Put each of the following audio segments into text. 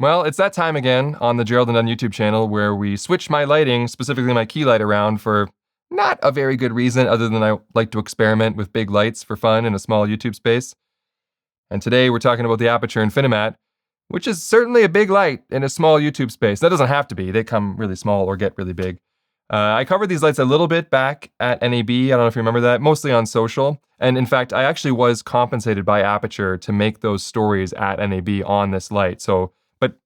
Well, it's that time again on the Gerald and Dunn YouTube channel where we switch my lighting, specifically my key light, around for not a very good reason other than I like to experiment with big lights for fun in a small YouTube space. And today we're talking about the Aputure INFINIMAT, which is certainly a big light in a small YouTube space. That doesn't have to be. They come really small or get really big. I covered these lights a little bit back at NAB. I don't know if you remember that, mostly on social. And in fact, I actually was compensated by Aputure to make those stories at NAB on this light. But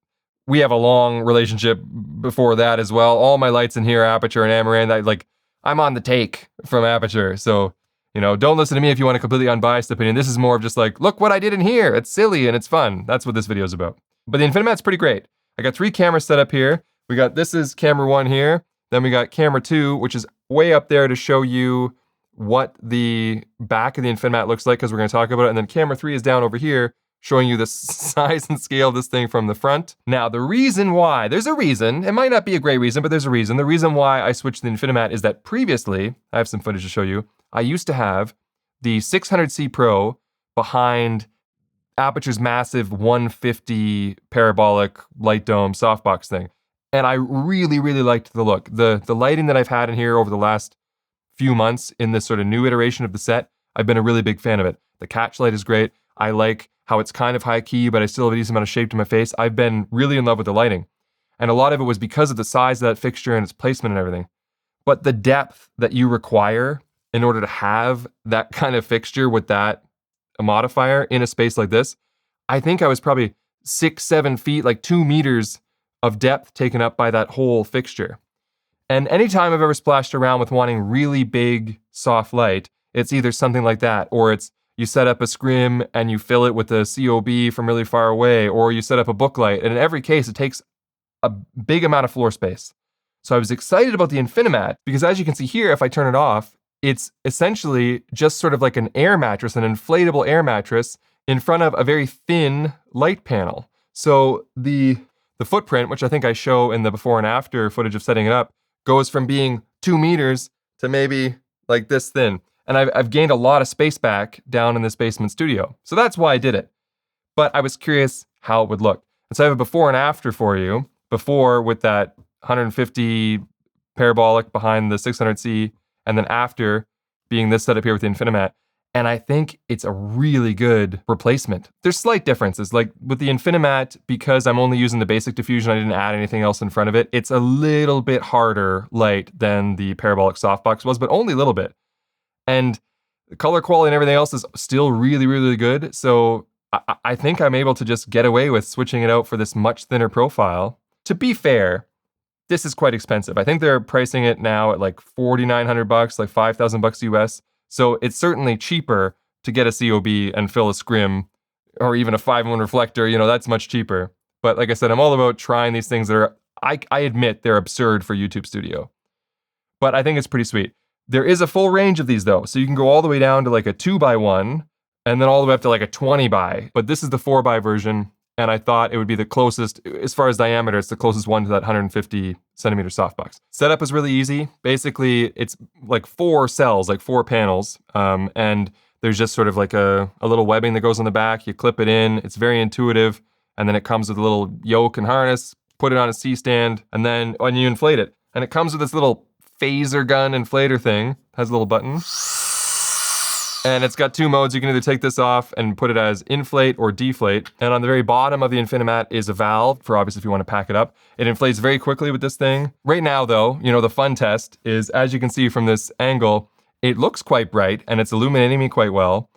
we have a long relationship before that as well. All my lights in here are Aputure and Amaranth. I'm on the take from Aputure. So, don't listen to me if you want a completely unbiased opinion. This is more of just like, look what I did in here. It's silly and it's fun. That's what this video is about. But the INFINIMAT's pretty great. I got 3 cameras set up here. This is camera 1 here. Then we got camera 2, which is way up there to show you what the back of the INFINIMAT looks like, because we're going to talk about it. And then camera 3 is down over here, showing you the size and scale of this thing from the front. Now, the reason why, there's a reason, it might not be a great reason, but there's a reason. The reason why I switched to the INFINIMAT is that previously, I have some footage to show you, I used to have the 600C Pro behind Aputure's massive 150 parabolic light dome softbox thing. And I really, really liked the look. The lighting that I've had in here over the last few months in this sort of new iteration of the set, I've been a really big fan of it. The catch light is great. I like how it's kind of high key, but I still have a decent amount of shape to my face. I've been really in love with the lighting. And a lot of it was because of the size of that fixture and its placement and everything. But the depth that you require in order to have that kind of fixture with that modifier in a space like this, I think I was probably 6-7 feet, like 2 meters of depth taken up by that whole fixture. And anytime I've ever splashed around with wanting really big, soft light, it's either something like that, or it's you set up a scrim and you fill it with a COB from really far away, or you set up a book light. And in every case, it takes a big amount of floor space. So I was excited about the INFINIMAT because, as you can see here, if I turn it off, it's essentially just sort of like an air mattress, an inflatable air mattress in front of a very thin light panel. So the footprint, which I think I show in the before and after footage of setting it up, goes from being 2 meters to maybe like this thin. And I've gained a lot of space back down in this basement studio. So that's why I did it. But I was curious how it would look. And so I have a before and after for you. Before with that 150 parabolic behind the 600C, and then after being this setup here with the INFINIMAT. And I think it's a really good replacement. There's slight differences. Like with the INFINIMAT, because I'm only using the basic diffusion, I didn't add anything else in front of it. It's a little bit harder light than the parabolic softbox was, but only a little bit. And the color quality and everything else is still really, really good. So I think I'm able to just get away with switching it out for this much thinner profile. To be fair, this is quite expensive. I think they're pricing it now at like $4,900, like $5,000 US. So it's certainly cheaper to get a COB and fill a scrim, or even a 5-in-1 reflector. That's much cheaper. But like I said, I'm all about trying these things that are, I admit they're absurd for YouTube Studio. But I think it's pretty sweet. There is a full range of these though. So you can go all the way down to like a 2x1 and then all the way up to like a 20x. But this is the 4x version. And I thought it would be the closest, as far as diameter, it's the closest one to that 150 centimeter softbox. Setup is really easy. Basically, it's like 4 cells, like 4 panels. And there's just sort of like a little webbing that goes on the back. You clip it in. It's very intuitive. And then it comes with a little yoke and harness. Put it on a C-stand. And then when you inflate it. And it comes with this little phaser gun inflator thing. Has a little button. And it's got 2 modes. You can either take this off and put it as inflate or deflate. And on the very bottom of the INFINIMAT is a valve for obviously if you want to pack it up. It inflates very quickly with this thing. Right now though, the fun test is, as you can see from this angle, it looks quite bright and it's illuminating me quite well.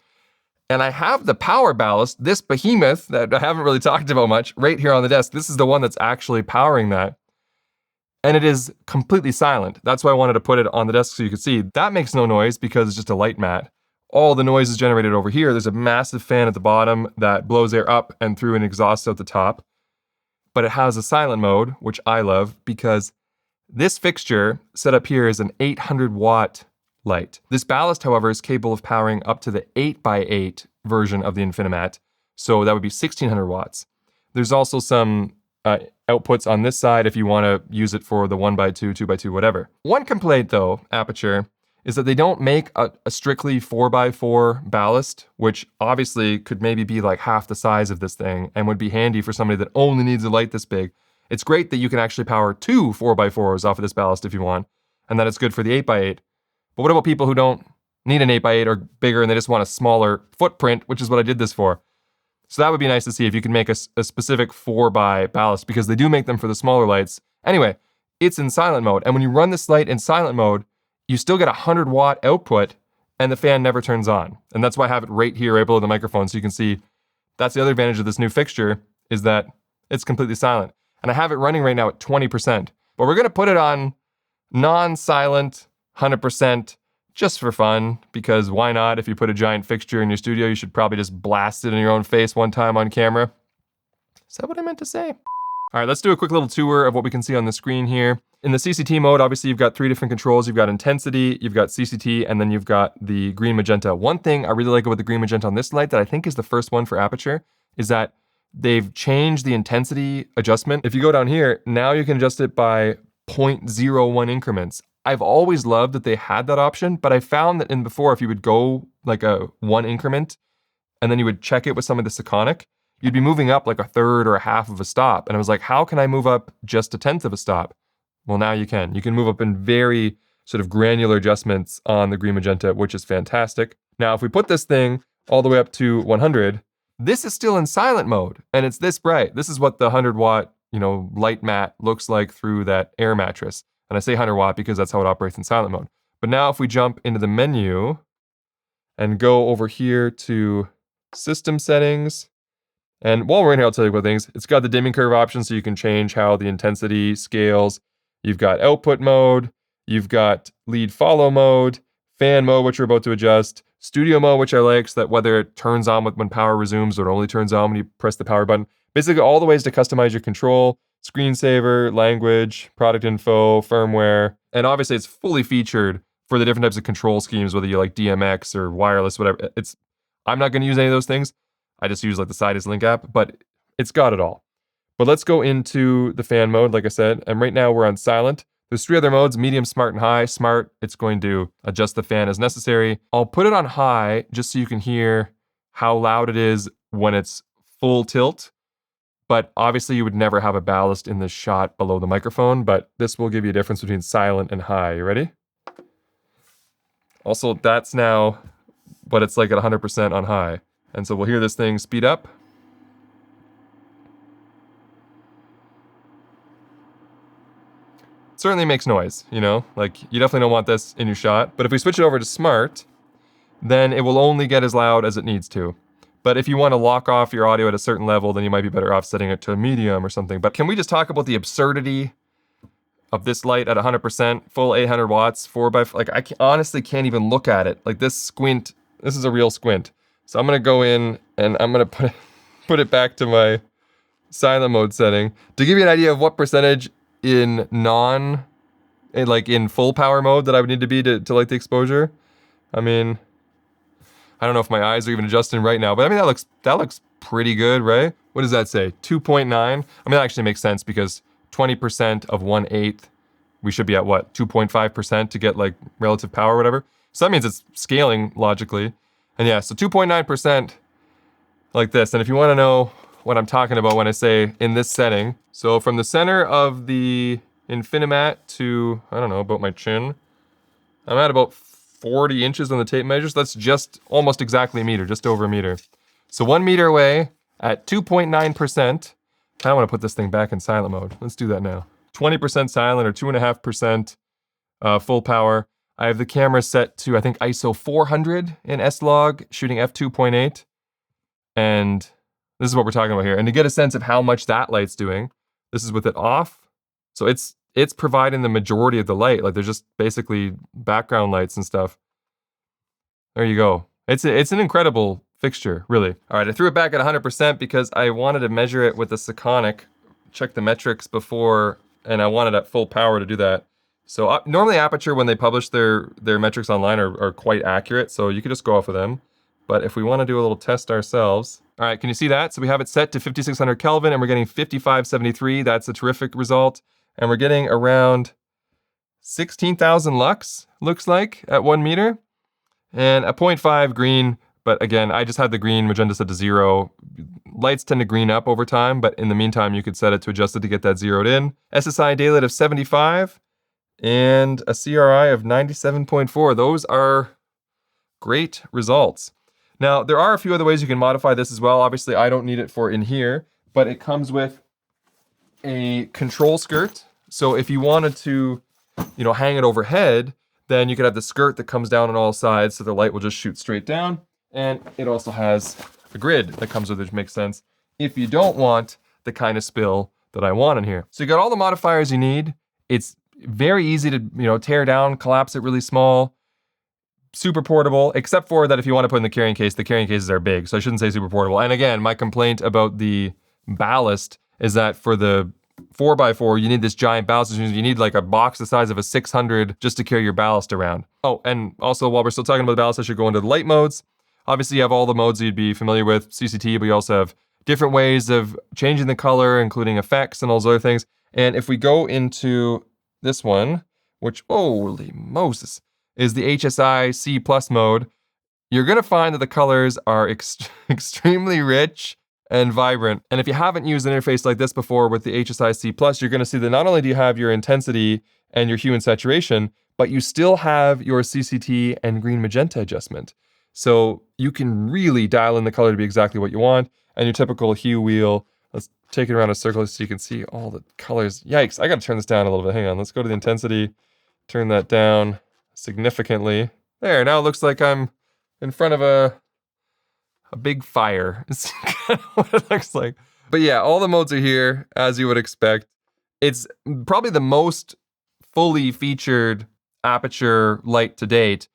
And I have the power ballast, this behemoth that I haven't really talked about much, right here on the desk. This is the one that's actually powering that. And it is completely silent. That's why I wanted to put it on the desk so you could see. That makes no noise because it's just a light mat. All the noise is generated over here. There's a massive fan at the bottom that blows air up and through an exhaust out the top. But it has a silent mode, which I love because this fixture set up here is an 800 watt light. This ballast, however, is capable of powering up to the 8x8 version of the INFINIMAT. So that would be 1600 watts. There's also some outputs on this side if you want to use it for the 1x2, 2x2, whatever. One complaint though, Aputure, is that they don't make a strictly 4x4 ballast, which obviously could maybe be like half the size of this thing and would be handy for somebody that only needs a light this big. It's great that you can actually power 2 4x4s off of this ballast if you want, and that it's good for the 8x8. But what about people who don't need an 8x8 or bigger and they just want a smaller footprint, which is what I did this for? So that would be nice to see if you can make a specific 4x ballast, because they do make them for the smaller lights. Anyway, it's in silent mode, and when you run this light in silent mode, you still get a 100-watt output, and the fan never turns on. And that's why I have it right here, right below the microphone, so you can see that's the other advantage of this new fixture, is that it's completely silent. And I have it running right now at 20%, but we're gonna put it on non-silent, 100%, just for fun, because why not? If you put a giant fixture in your studio, you should probably just blast it in your own face one time on camera. Is that what I meant to say? All right, let's do a quick little tour of what we can see on the screen here. In the CCT mode, obviously you've got 3 different controls. You've got intensity, you've got CCT, and then you've got the green magenta. One thing I really like about the green magenta on this light that I think is the first one for Aputure is that they've changed the intensity adjustment. If you go down here, now you can adjust it by 0.01 increments. I've always loved that they had that option, but I found that in before, if you would go like a 1 increment, and then you would check it with some of the Sekonic, you'd be moving up like a third or a half of a stop. And I was like, how can I move up just a tenth of a stop? Well, now you can. You can move up in very sort of granular adjustments on the green magenta, which is fantastic. Now, if we put this thing all the way up to 100, this is still in silent mode, and it's this bright. This is what the 100-watt, light mat looks like through that air mattress. And I say 100-watt because that's how it operates in silent mode. But now if we jump into the menu and go over here to system settings, and while we're in here, I'll tell you about things. It's got the dimming curve option, so you can change how the intensity scales. You've got output mode, you've got lead follow mode, fan mode, which we're about to adjust, studio mode, which I like, so that whether it turns on when power resumes or it only turns on when you press the power button. Basically all the ways to customize your control, screensaver, language, product info, firmware, and obviously it's fully featured for the different types of control schemes, whether you like DMX or wireless, whatever. I'm not gonna use any of those things. I just use like the Sidus Link app, but it's got it all. But let's go into the fan mode, like I said, and right now we're on silent. There's 3 other modes, medium, smart, and high. Smart, it's going to adjust the fan as necessary. I'll put it on high just so you can hear how loud it is when it's full tilt. But obviously you would never have a ballast in the shot below the microphone, but this will give you a difference between silent and high. You ready? Also, that's now, but it's like at 100% on high. And so we'll hear this thing speed up. It certainly makes noise, like you definitely don't want this in your shot. But if we switch it over to smart, then it will only get as loud as it needs to. But if you want to lock off your audio at a certain level, then you might be better off setting it to medium or something. But can we just talk about the absurdity of this light at 100%, full 800 watts, 4x4? Like I honestly can't even look at it. Like this squint, this is a real squint. So I'm gonna go in and I'm gonna put it back to my silent mode setting to give you an idea of what percentage in full power mode that I would need to be to like the exposure. I mean, I don't know if my eyes are even adjusting right now, but I mean, that looks pretty good, right? What does that say? 2.9? I mean, that actually makes sense because 20% of 1/8, we should be at what? 2.5% to get like relative power or whatever. So that means it's scaling logically. And yeah, so 2.9% like this. And if you want to know what I'm talking about when I say in this setting, so from the center of the INFINIMAT to, I don't know, about my chin, I'm at about 40 inches on the tape measure. So that's just almost exactly a meter, just over a meter. So 1 meter away at 2.9%. I kind of want to put this thing back in silent mode. Let's do that now. 20% silent or 2.5% full power. I have the camera set to, I think, ISO 400 in S-Log, shooting f2.8. And this is what we're talking about here. And to get a sense of how much that light's doing, this is with it off. So it's providing the majority of the light. Like there's just basically background lights and stuff. There you go. It's an incredible fixture, really. All right, I threw it back at 100% because I wanted to measure it with the Sekonic, check the metrics before, and I wanted at full power to do that. So normally Aputure, when they publish their metrics online, are quite accurate, so you could just go off of them. But if we want to do a little test ourselves, all right, can you see that? So we have it set to 5600 Kelvin and we're getting 5573. That's a terrific result. And we're getting around 16,000 lux, looks like, at 1 meter. And a 0.5 green, but again, I just had the green magenta set to 0. Lights tend to green up over time, but in the meantime, you could set it to adjust it to get that zeroed in. SSI daylight of 75 and a CRI of 97.4. Those are great results. Now, there are a few other ways you can modify this as well. Obviously, I don't need it for in here, but it comes with a control skirt. So if you wanted to, hang it overhead, then you could have the skirt that comes down on all sides so the light will just shoot straight down. And it also has a grid that comes with it, which makes sense if you don't want the kind of spill that I want in here. So you got all the modifiers you need. It's very easy to, tear down, collapse it really small. Super portable, except for that if you want to put in the carrying cases are big, so I shouldn't say super portable. And again, my complaint about the ballast is that for the 4x4, you need this giant ballast, which means you need like a box the size of a 600 just to carry your ballast around. Oh, and also while we're still talking about the ballast, I should go into the light modes. Obviously, you have all the modes you'd be familiar with, CCT, but you also have different ways of changing the color, including effects and all those other things. And if we go into this one, which, holy Moses, is the HSI C+ mode, you're going to find that the colors are extremely rich and vibrant. And if you haven't used an interface like this before with the HSI C+, you're going to see that not only do you have your intensity and your hue and saturation, but you still have your CCT and green magenta adjustment. So you can really dial in the color to be exactly what you want. And your typical hue wheel, let's take it around a circle so you can see all the colors. Yikes, I got to turn this down a little bit. Hang on, let's go to the intensity, turn that down significantly. There, now it looks like I'm in front of a big fire. It's kind of what it looks like. But yeah, all the modes are here, as you would expect. It's probably the most fully featured Aputure light to date,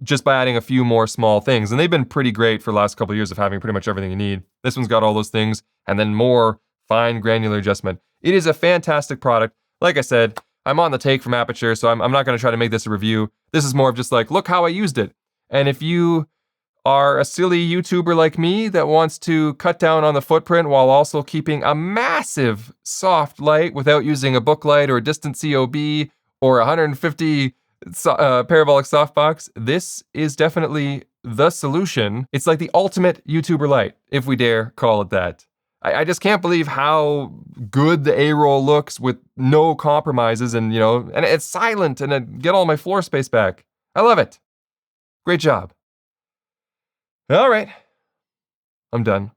just by adding a few more small things. And they've been pretty great for the last couple of years of having pretty much everything you need. This one's got all those things, and then more fine granular adjustment. It is a fantastic product. Like I said, I'm on the take from Aputure, so I'm not going to try to make this a review. This is more of just like, look how I used it. And if you are a silly YouTuber like me that wants to cut down on the footprint while also keeping a massive soft light without using a book light or a distant COB or 150 parabolic softbox, this is definitely the solution. It's like the ultimate YouTuber light, if we dare call it that. I just can't believe how good the A-roll looks with no compromises and it's silent and I get all my floor space back. I love it. Great job. All right. I'm done.